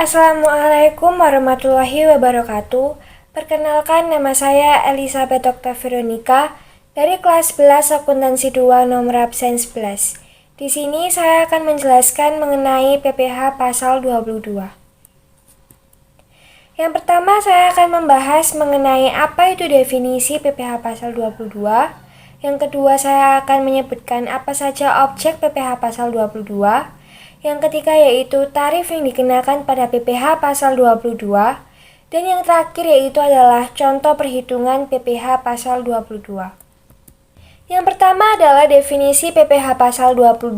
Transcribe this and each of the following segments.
Assalamualaikum warahmatullahi wabarakatuh. Perkenalkan, nama saya Elizabeth Dr. Veronica dari kelas 11 Akuntansi 2 nomor absen 11. Di sini saya akan menjelaskan mengenai PPh pasal 22. Yang pertama, saya akan membahas mengenai apa itu definisi PPh pasal 22. Yang kedua, saya akan menyebutkan apa saja objek PPh pasal 22. Yang ketiga yaitu tarif yang dikenakan pada PPh pasal 22. Dan yang terakhir yaitu adalah contoh perhitungan PPh pasal 22. Yang pertama adalah definisi PPh pasal 22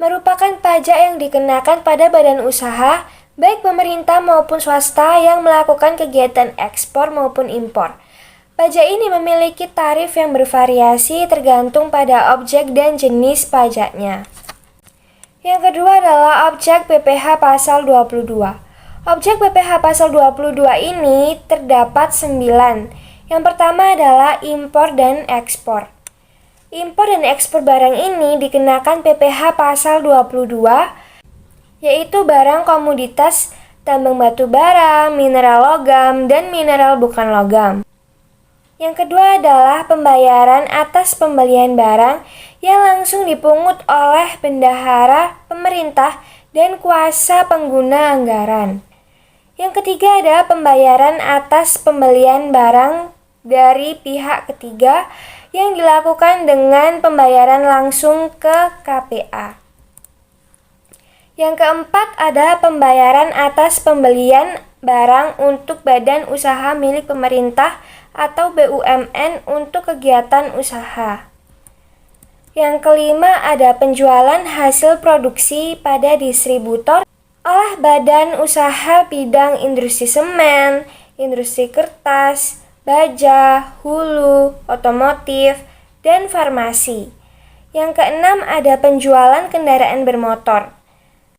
merupakan pajak yang dikenakan pada badan usaha baik pemerintah maupun swasta yang melakukan kegiatan ekspor maupun impor. Pajak ini memiliki tarif yang bervariasi tergantung pada objek dan jenis pajaknya. Yang kedua adalah objek PPh pasal 22. Objek PPh pasal 22 ini terdapat 9. Yang pertama adalah impor dan ekspor. Impor dan ekspor barang ini dikenakan PPh pasal 22, yaitu barang komoditas, tambang batu bara, mineral logam, dan mineral bukan logam. Yang kedua adalah pembayaran atas pembelian barang yang langsung dipungut oleh bendahara, pemerintah, dan kuasa pengguna anggaran. Yang ketiga adalah pembayaran atas pembelian barang dari pihak ketiga yang dilakukan dengan pembayaran langsung ke KPA. Yang keempat adalah pembayaran atas pembelian barang untuk badan usaha milik pemerintah atau BUMN untuk kegiatan usaha. Yang kelima ada penjualan hasil produksi pada distributor oleh badan usaha bidang industri semen, industri kertas, baja, hulu, otomotif, dan farmasi. Yang keenam ada penjualan kendaraan bermotor.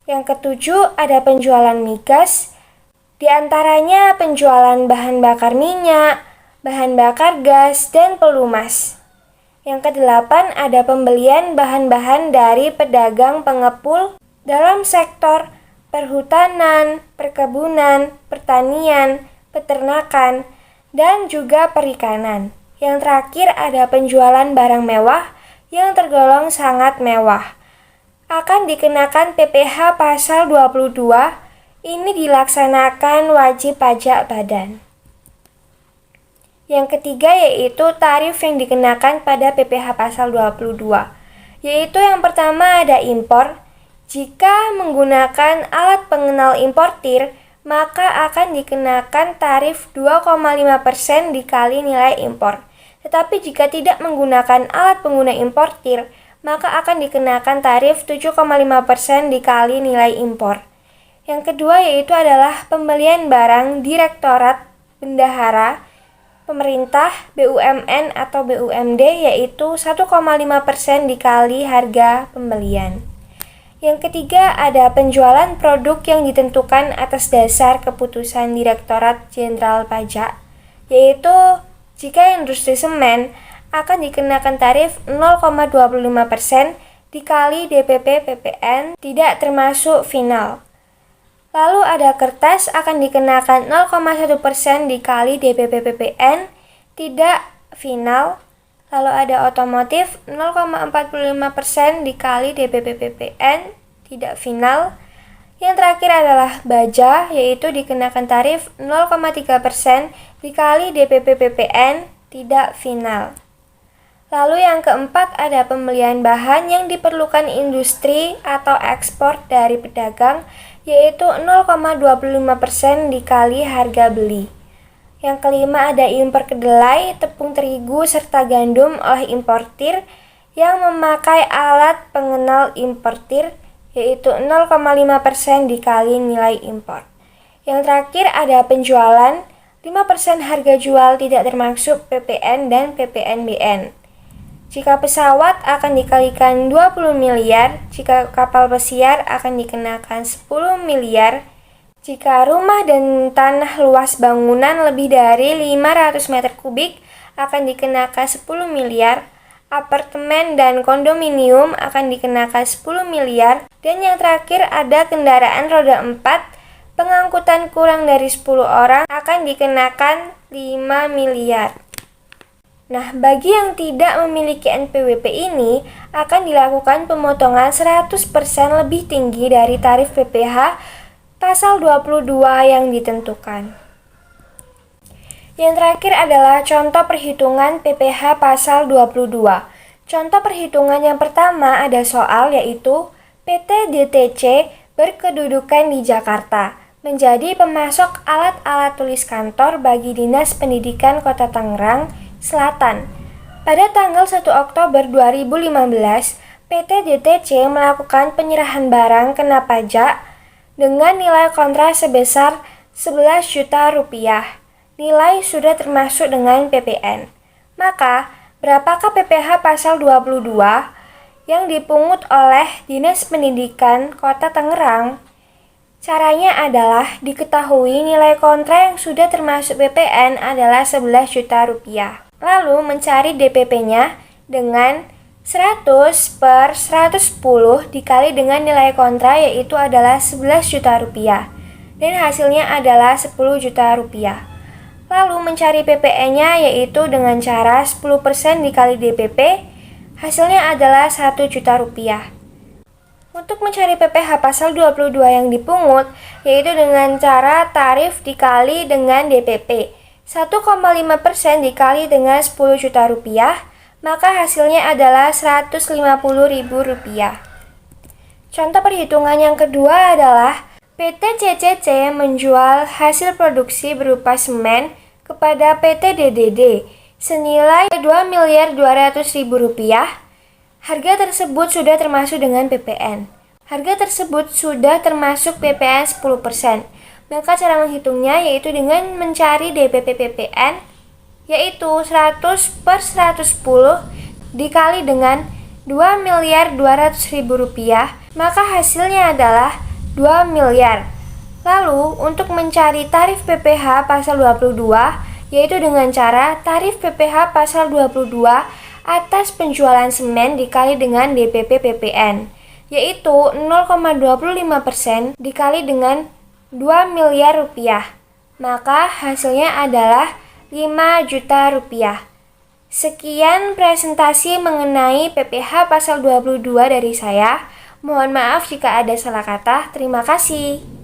Yang ketujuh ada penjualan migas, di antaranya penjualan bahan bakar minyak, bahan bakar gas, dan pelumas. Yang kedelapan ada pembelian bahan-bahan dari pedagang pengepul dalam sektor perhutanan, perkebunan, pertanian, peternakan, dan juga perikanan. Yang terakhir ada penjualan barang mewah yang tergolong sangat mewah. Akan dikenakan PPh pasal 22, ini dilaksanakan wajib pajak badan. Yang ketiga yaitu tarif yang dikenakan pada PPh pasal 22, yaitu yang pertama ada impor. Jika menggunakan alat pengenal importir, maka akan dikenakan tarif 2,5% dikali nilai impor. Tetapi jika tidak menggunakan alat pengguna importir, maka akan dikenakan tarif 7,5% dikali nilai impor. Yang kedua yaitu adalah pembelian barang direktorat bendahara pemerintah, BUMN atau BUMD, yaitu 1,5% dikali harga pembelian. Yang ketiga ada penjualan produk yang ditentukan atas dasar keputusan Direktorat Jenderal Pajak, yaitu jika industri semen akan dikenakan tarif 0,25% dikali DPP PPN tidak termasuk final. Lalu ada kertas akan dikenakan 0,1% dikali DPP PPN tidak final. Lalu ada otomotif 0,45% dikali DPP PPN tidak final. Yang terakhir adalah baja, yaitu dikenakan tarif 0,3% dikali DPP PPN tidak final. Lalu yang keempat ada pembelian bahan yang diperlukan industri atau ekspor dari pedagang, yaitu 0,25% dikali harga beli. Yang kelima ada impor kedelai, tepung terigu, serta gandum oleh importir yang memakai alat pengenal importir, yaitu 0,5% dikali nilai impor. Yang terakhir ada penjualan, 5% harga jual tidak termasuk PPN dan PPNBN. Jika pesawat akan dikalikan 20 miliar, jika kapal pesiar akan dikenakan 10 miliar, jika rumah dan tanah luas bangunan lebih dari 500 meter kubik akan dikenakan 10 miliar, apartemen dan kondominium akan dikenakan 10 miliar, dan yang terakhir ada kendaraan roda 4 pengangkutan kurang dari 10 orang akan dikenakan 5 miliar. Nah, bagi yang tidak memiliki NPWP ini akan dilakukan pemotongan 100% lebih tinggi dari tarif PPh pasal 22 yang ditentukan. Yang terakhir adalah contoh perhitungan PPh pasal 22. Contoh perhitungan yang pertama ada soal yaitu PT DTC berkedudukan di Jakarta, menjadi pemasok alat-alat tulis kantor bagi Dinas Pendidikan Kota Tangerang Selatan. Pada tanggal 1 Oktober 2015, PT DTC melakukan penyerahan barang kena pajak dengan nilai kontra sebesar 11 juta rupiah. Nilai sudah termasuk dengan PPN. Maka, berapakah PPh pasal 22 yang dipungut oleh Dinas Pendidikan Kota Tangerang? Caranya adalah diketahui nilai kontra yang sudah termasuk PPN adalah 11 juta rupiah. Lalu mencari DPP-nya dengan 100 per 110 dikali dengan nilai kontra yaitu adalah 11 juta rupiah. Dan hasilnya adalah 10 juta rupiah. Lalu mencari PPN-nya yaitu dengan cara 10% dikali DPP, hasilnya adalah 1 juta rupiah. Untuk mencari PPh pasal 22 yang dipungut, yaitu dengan cara tarif dikali dengan DPP. 1,5% dikali dengan 10 juta rupiah, maka hasilnya adalah Rp150.000. Contoh perhitungan yang kedua adalah PT CCC menjual hasil produksi berupa semen kepada PT DDD senilai Rp2.200.000. Harga tersebut sudah termasuk dengan PPN. Harga tersebut sudah termasuk PPN 10%. Maka cara menghitungnya yaitu dengan mencari DPP PPN yaitu 100 per 110 dikali dengan Rp2.200.000, maka hasilnya adalah 2 miliar. Lalu untuk mencari tarif PPh pasal 22 yaitu dengan cara tarif PPh pasal 22 atas penjualan semen dikali dengan DPP PPN yaitu 0,25% dikali dengan 2 miliar rupiah, maka hasilnya adalah 5 juta rupiah. Sekian presentasi mengenai PPh pasal 22 dari saya. Mohon maaf jika ada salah kata. Terima kasih.